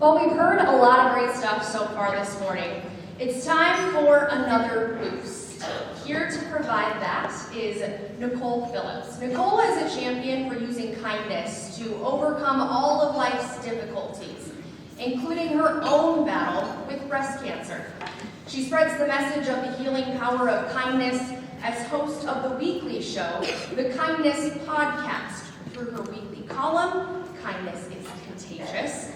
Well, we've heard a lot of great stuff so far this morning. It's time for another boost. Here to provide that is Nicole Phillips. Nicole is a champion for using kindness to overcome all of life's difficulties, including her own battle with breast cancer. She spreads the message of the healing power of kindness as host of the weekly show, the Kindness Podcast, through her weekly column, Kindness is Contagious,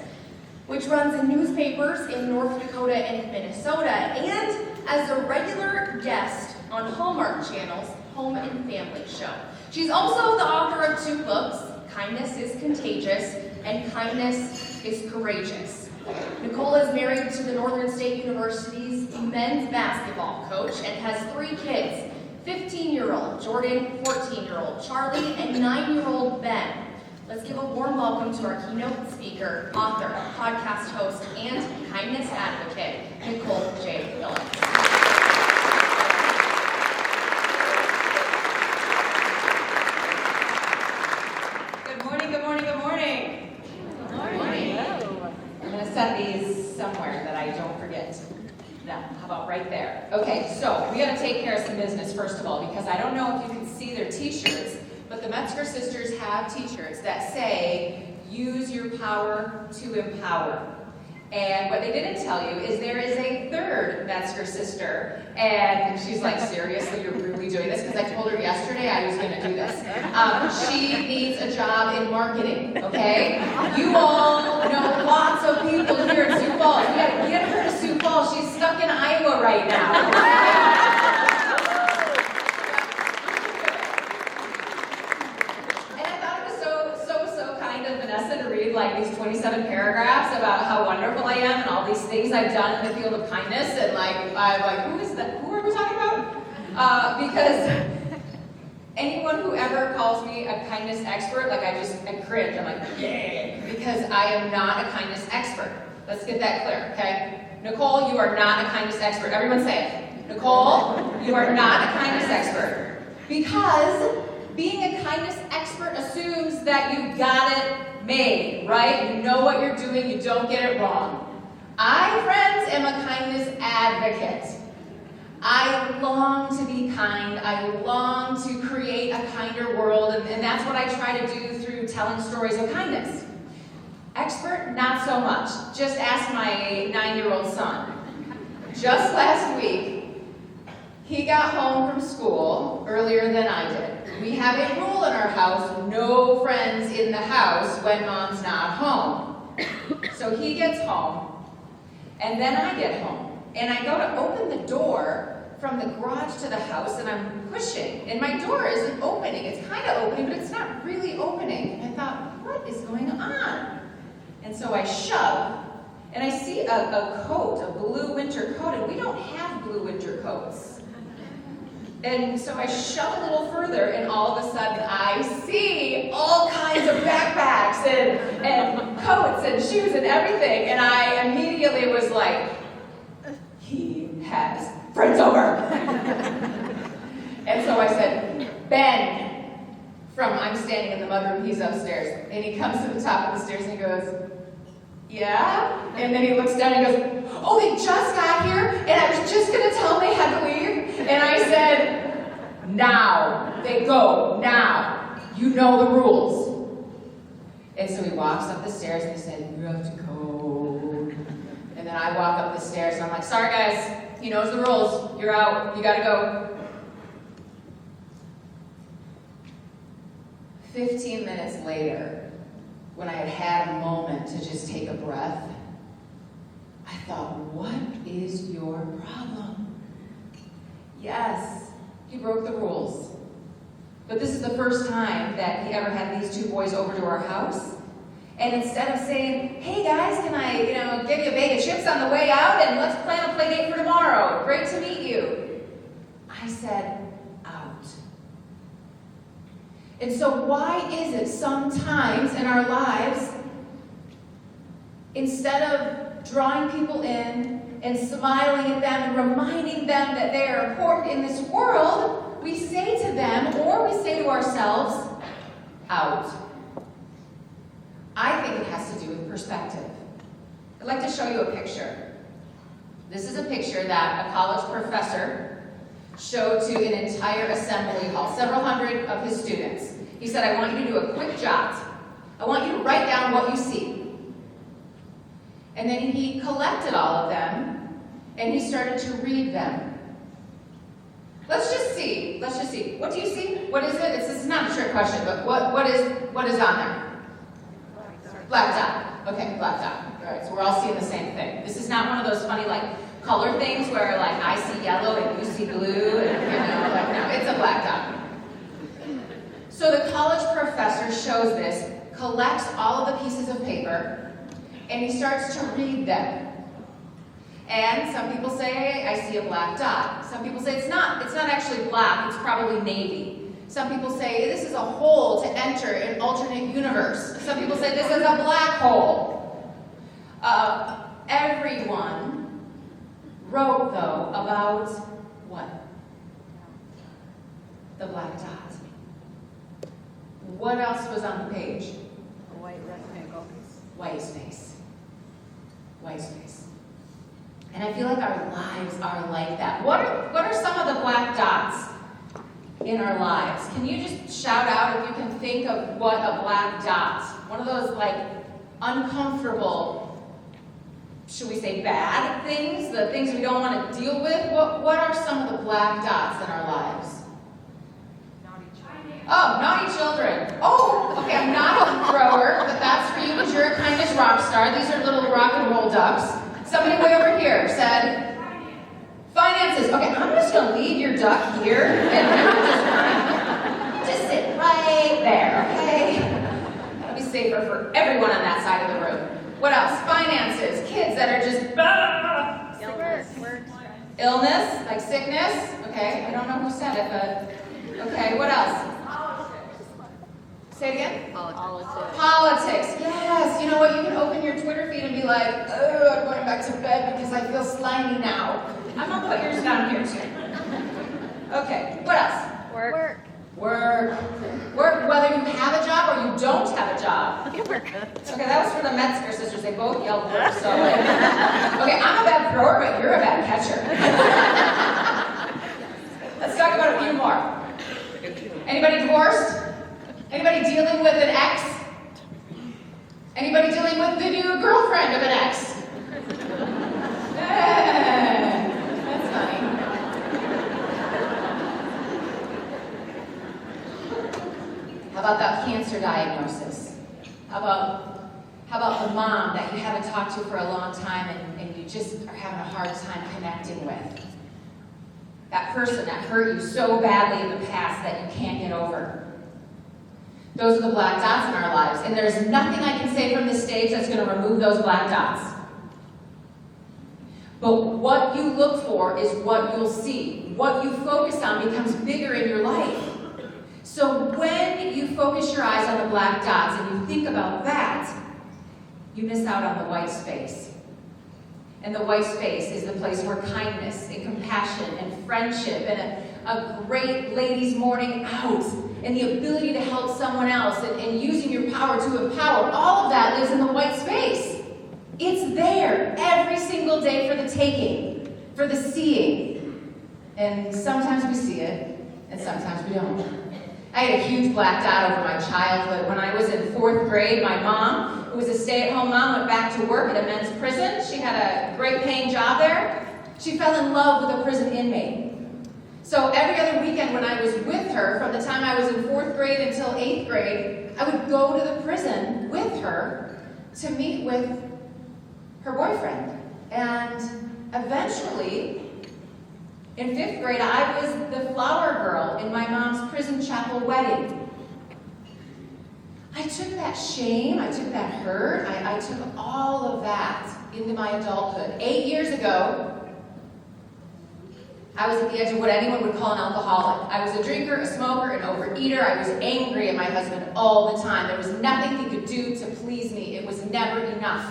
which runs in newspapers in North Dakota and Minnesota, and as a regular guest on Hallmark Channel's Home and Family Show. She's also the author of 2 books, Kindness is Contagious and Kindness is Courageous. Nicole is married to the Northern State University's men's basketball coach and has 3 kids, 15-year-old Jordan, 14-year-old Charlie, and 9-year-old Ben. Let's give a warm welcome to our keynote speaker, author, podcast host, and kindness advocate, Nicole J Phillips. Good morning, good morning, good morning. Good morning. I'm going to set these somewhere that I don't forget. Now, how about right there? Okay, so we got to take care of some business first of all, because I don't know if you can see their t-shirts, but the Metzger sisters have t-shirts that say, use your power to empower. And what they didn't tell you is there is a 3rd Metzger sister, and she's like, seriously, you're really doing this? Because I told her yesterday I was going to do this. She needs a job in marketing, okay? You all know lots of people here in Sioux Falls. We got to get her to Sioux Falls. She's stuck in Iowa right now. Like these 27 paragraphs about how wonderful I am and all these things I've done in the field of kindness, and like I'm like, who is that? Who are we talking about? Because anyone who ever calls me a kindness expert, like I cringe. I'm like, yeah, because I am not a kindness expert. Let's get that clear, okay? Nicole, you are not a kindness expert. Everyone say it. Nicole, you are not a kindness expert. Because being a kindness expert assumes that you got it made, right? You know what you're doing, you don't get it wrong. I, friends, am a kindness advocate. I long to be kind. I long to create a kinder world, and that's what I try to do through telling stories of kindness. Expert, not so much. Just ask my 9-year-old son. Just last week, he got home from school earlier than I did. We have a rule in our house, no friends in the house when Mom's not home. So he gets home, and then I get home. And I go to open the door from the garage to the house, and I'm pushing. And my door isn't opening. It's kind of opening, but it's not really opening. And I thought, what is going on? And so I shove, and I see a coat, a blue winter coat, and we don't have blue winter coats. And so I shove a little further, and all of a sudden I see all kinds of backpacks and coats and shoes and everything. And I immediately was like, he has friends over. And so I said, Ben, I'm standing in the mudroom, he's upstairs. And he comes to the top of the stairs and he goes, yeah? And then he looks down and he goes, oh, they just got here, and I was just going to tell them they had to leave. And I said, now. They go, now. You know the rules. And so he walks up the stairs and he said, you have to go. And then I walk up the stairs and I'm like, sorry guys, he knows the rules. You're out, you gotta go. 15 minutes later, when I had a moment to just take a breath, I thought, what is your problem? Yes, he broke the rules. But this is the first time that he ever had these 2 boys over to our house. And instead of saying, hey guys, can I, give you a bag of chips on the way out and let's plan a play date for tomorrow. Great to meet you. I said, out. And so why is it sometimes in our lives, instead of drawing people in and smiling at them and reminding them that they are important in this world, we say to them, or we say to ourselves, out. I think it has to do with perspective. I'd like to show you a picture. This is a picture that a college professor showed to an entire assembly hall, several hundred of his students. He said, I want you to do a quick jot. I want you to write down what you see. And then he collected all of them, and he started to read them. Let's just see. What do you see? What is it? This is not a trick question, but what is on there? Black dot. Okay, black dot. All right, so we're all seeing the same thing. This is not one of those funny color things where I see yellow and you see blue and no, it's a black dot. So the college professor shows this, collects all of the pieces of paper, and he starts to read them. And some people say, I see a black dot. Some people say it's not actually black, it's probably navy. Some people say this is a hole to enter an alternate universe. Some people say this is a black hole. Everyone wrote, though, about what? The black dot. What else was on the page? A white rectangle. White space. White space. And I feel like our lives are like that. What are some of the black dots in our lives? Can you just shout out if you can think of what a black dot? One of those uncomfortable, should we say bad things? The things we don't want to deal with? What are some of the black dots in our lives? Oh, naughty children. Oh, okay, I'm not a thrower, but that's for you because you're a kindness rock star. These are little rock and roll ducks. Somebody way over here said, finances. Okay, I'm just going to leave your duck here, and just sit right there, okay? That'll be safer for everyone on that side of the room. What else? Finances. Kids that are just, illness, like sickness. Okay, I don't know who said it, but, okay, what else? Say it again? Politics. Yes. You know what? You can open your Twitter feed and be like, oh, I'm going back to bed because I feel slimy now. I'm going to put yours down here too. Okay. What else? Work. Work, whether you have a job or you don't have a job. Okay, that was for the Metzger sisters. They both yelled work. So, okay, I'm a bad thrower, but you're a bad catcher. Let's talk about a few more. Anybody divorced? Anybody dealing with an ex? Anybody dealing with the new girlfriend of an ex? That's funny. How about that cancer diagnosis? How about the mom that you haven't talked to for a long time and you just are having a hard time connecting with? That person that hurt you so badly in the past that you can't get over. Those are the black dots in our lives. And there's nothing I can say from this stage that's going to remove those black dots. But what you look for is what you'll see. What you focus on becomes bigger in your life. So when you focus your eyes on the black dots and you think about that, you miss out on the white space. And the white space is the place where kindness and compassion and friendship and a great ladies' morning out and the ability to help someone else and using your power to empower, all of that lives in the white space. It's there every single day for the taking, for the seeing. And sometimes we see it, and sometimes we don't. I had a huge black dot over my childhood. When I was in 4th grade, my mom, who was a stay-at-home mom, went back to work at a men's prison. She had a great paying job there. She fell in love with a prison inmate. So every other weekend when I was with her, from the time I was in 4th grade until 8th grade, I would go to the prison with her to meet with her boyfriend. And eventually, in 5th grade, I was the flower girl in my mom's prison chapel wedding. I took that shame, I took that hurt, I took all of that into my adulthood. 8 years ago, I was at the edge of what anyone would call an alcoholic. I was a drinker, a smoker, an overeater. I was angry at my husband all the time. There was nothing he could do to please me. It was never enough.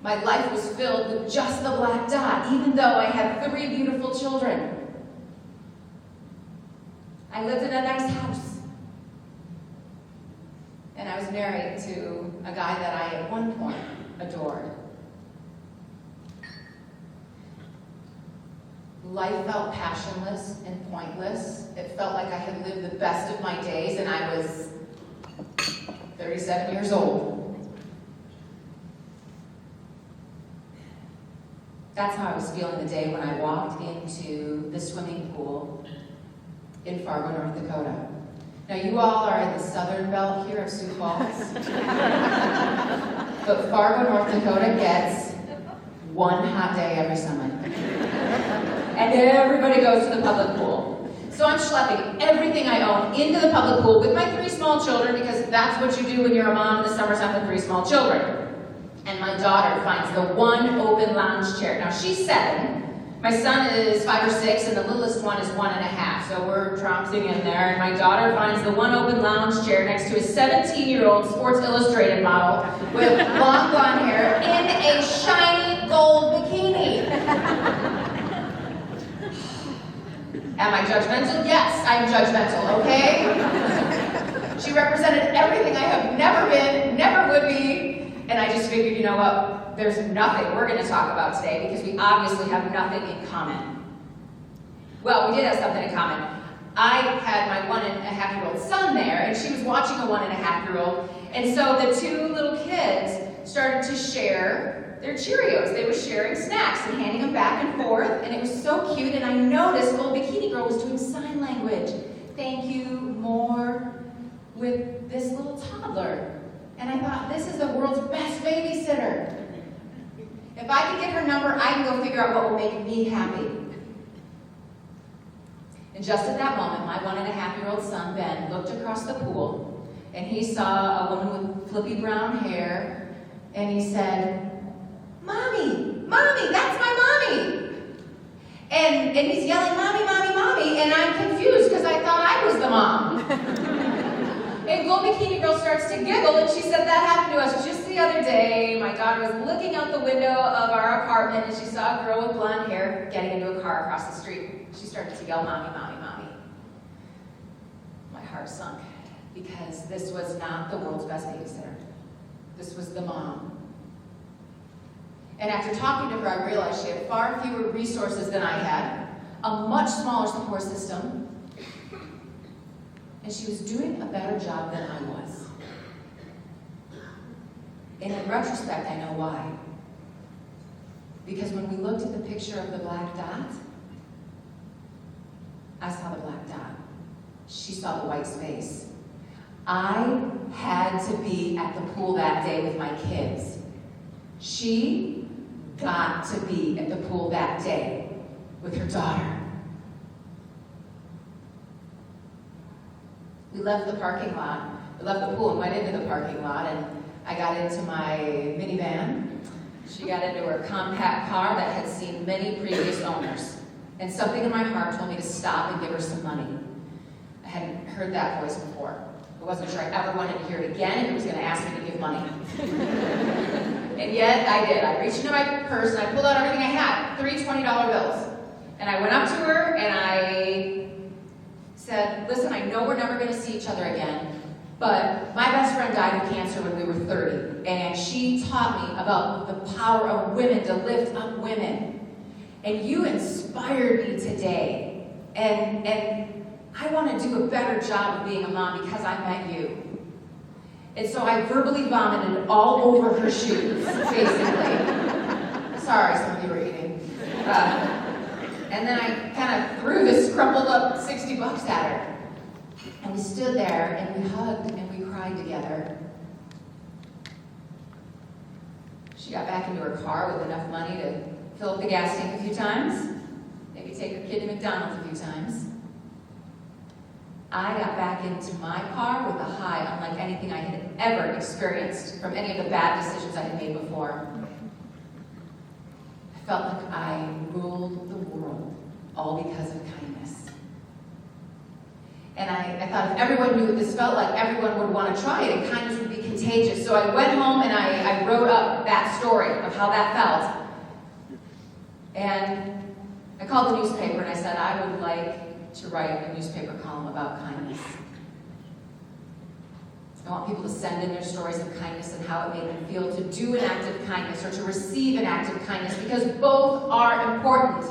My life was filled with just the black dot, even though I had 3 beautiful children. I lived in a nice house. And I was married to a guy that I at one point adored. life felt passionless and pointless. It felt like I had lived the best of my days, and I was 37 years old. That's how I was feeling the day when I walked into the swimming pool in Fargo, North Dakota. Now, you all are in the southern belt here of Sioux Falls, but Fargo, North Dakota gets one hot day every summer. And everybody goes to the public pool. So I'm schlepping everything I own into the public pool with my 3 small children, because that's what you do when you're a mom in the summertime with 3 small children. And my daughter finds the one open lounge chair. Now, she's 7. My son is 5 or 6, and the littlest one is 1.5. So we're trouncing in there, and my daughter finds the one open lounge chair next to a 17-year-old Sports Illustrated model with long blonde hair in a shiny gold bikini. Am I judgmental? Yes, I'm judgmental, okay? She represented everything I have never been, never would be, and I just figured, you know what, there's nothing we're going to talk about today because we obviously have nothing in common. Well, we did have something in common. I had my 1.5-year-old son there, and she was watching a 1.5-year-old, and so the 2 little kids started to share their Cheerios. They were sharing snacks and handing them back and forth, and it was so cute, and I noticed little bikini girl was doing sign language. Thank you, more, with this little toddler. And I thought, this is the world's best babysitter. If I can get her number, I can go figure out what will make me happy. And just at that moment, my 1.5-year-old son, Ben, looked across the pool, and he saw a woman with flippy brown hair, and he said, "Mommy, Mommy, that's my mommy!" And he's yelling, "Mommy, Mommy, Mommy," and I'm confused because I thought I was the mom. And Gold Bikini Girl starts to giggle, and she said, "That happened to us just the other day. My daughter was looking out the window of our apartment, and she saw a girl with blonde hair getting into a car across the street. She started to yell, 'Mommy, Mommy, Mommy.'" My heart sunk, because this was not the world's best babysitter. This was the mom. And after talking to her, I realized she had far fewer resources than I had, a much smaller support system, and she was doing a better job than I was. And in retrospect, I know why. Because when we looked at the picture of the black dot, I saw the black dot. She saw the white space. I had to be at the pool that day with my kids. She got to be at the pool that day with her daughter. We left the parking lot. We left the pool and went into the parking lot, and I got into my minivan. She got into her compact car that had seen many previous owners. And something in my heart told me to stop and give her some money. I hadn't heard that voice before. I wasn't sure I ever wanted to hear it again if it was going to ask me to give money. And yet I did. I reached into my purse and I pulled out everything I had, 3 $20 bills. And I went up to her and I said, "Listen, I know we're never going to see each other again, but my best friend died of cancer when we were 30, and she taught me about the power of women to lift up women. And you inspired me today. And I want to do a better job of being a mom because I met you." And so I verbally vomited all over her shoes, basically. Sorry, some of you were eating. And then I kind of threw this crumpled up $60 at her. And we stood there and we hugged and we cried together. She got back into her car with enough money to fill up the gas tank a few times, maybe take her kid to McDonald's a few times. I got back into my car with a high unlike anything I had ever experienced from any of the bad decisions I had made before. I felt like I ruled the world, all because of kindness. And I thought if everyone knew what this felt like, everyone would want to try it, and kindness would be contagious. So I went home and I wrote up that story of how that felt. And I called the newspaper and I said, "I would like to write a newspaper column about kindness. I want people to send in their stories of kindness and how it made them feel to do an act of kindness or to receive an act of kindness, because both are important."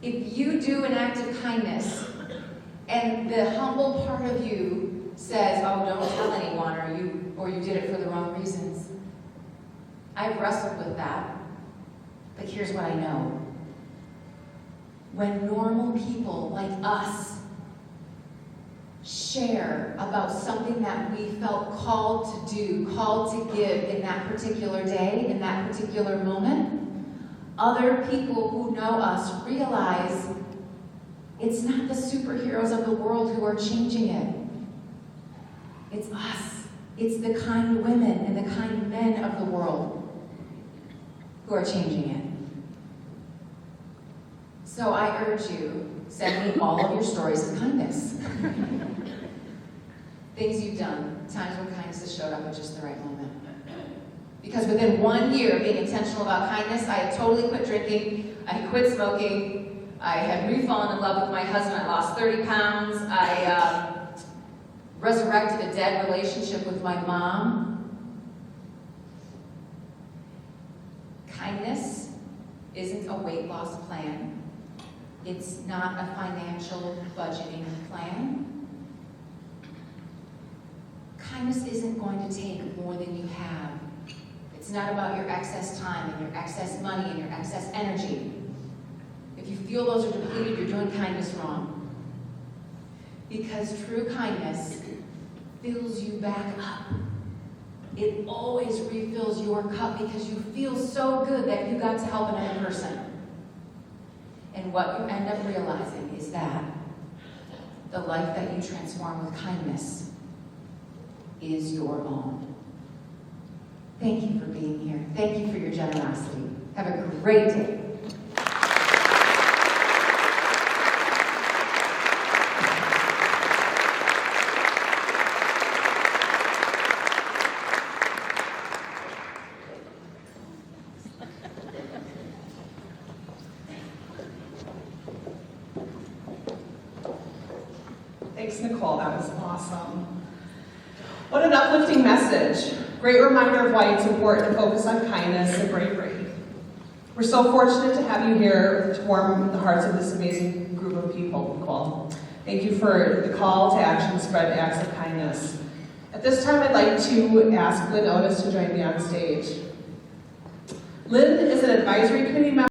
If you do an act of kindness and the humble part of you says, oh, don't tell anyone, or you did it for the wrong reasons. I've wrestled with that, but here's what I know. When normal people like us share about something that we felt called to do, called to give in that particular day, in that particular moment, other people who know us realize it's not the superheroes of the world who are changing it. It's us. It's the kind women and the kind men of the world who are changing it. So I urge you, send me all of your stories of kindness. Things you've done, times when kindness has showed up at just the right moment. Because within 1 year of being intentional about kindness, I had totally quit drinking, I had quit smoking, I had re-fallen in love with my husband, I lost 30 pounds, I resurrected a dead relationship with my mom. Kindness isn't a weight loss plan. It's not a financial budgeting plan. Kindness isn't going to take more than you have. It's not about your excess time and your excess money and your excess energy. If you feel those are depleted, you're doing kindness wrong. Because true kindness fills you back up. It always refills your cup because you feel so good that you got to help another person. And what you end up realizing is that the life that you transform with kindness is your own. Thank you for being here. Thank you for your generosity. Have a great day. Thanks, Nicole. That was awesome. What an uplifting message. Great reminder of why it's important to focus on kindness and bravery. We're so fortunate to have you here to warm the hearts of this amazing group of people, Nicole. Thank you for the call to action, spread acts of kindness. At this time, I'd like to ask Lynn Otis to join me on stage. Lynn is an advisory committee member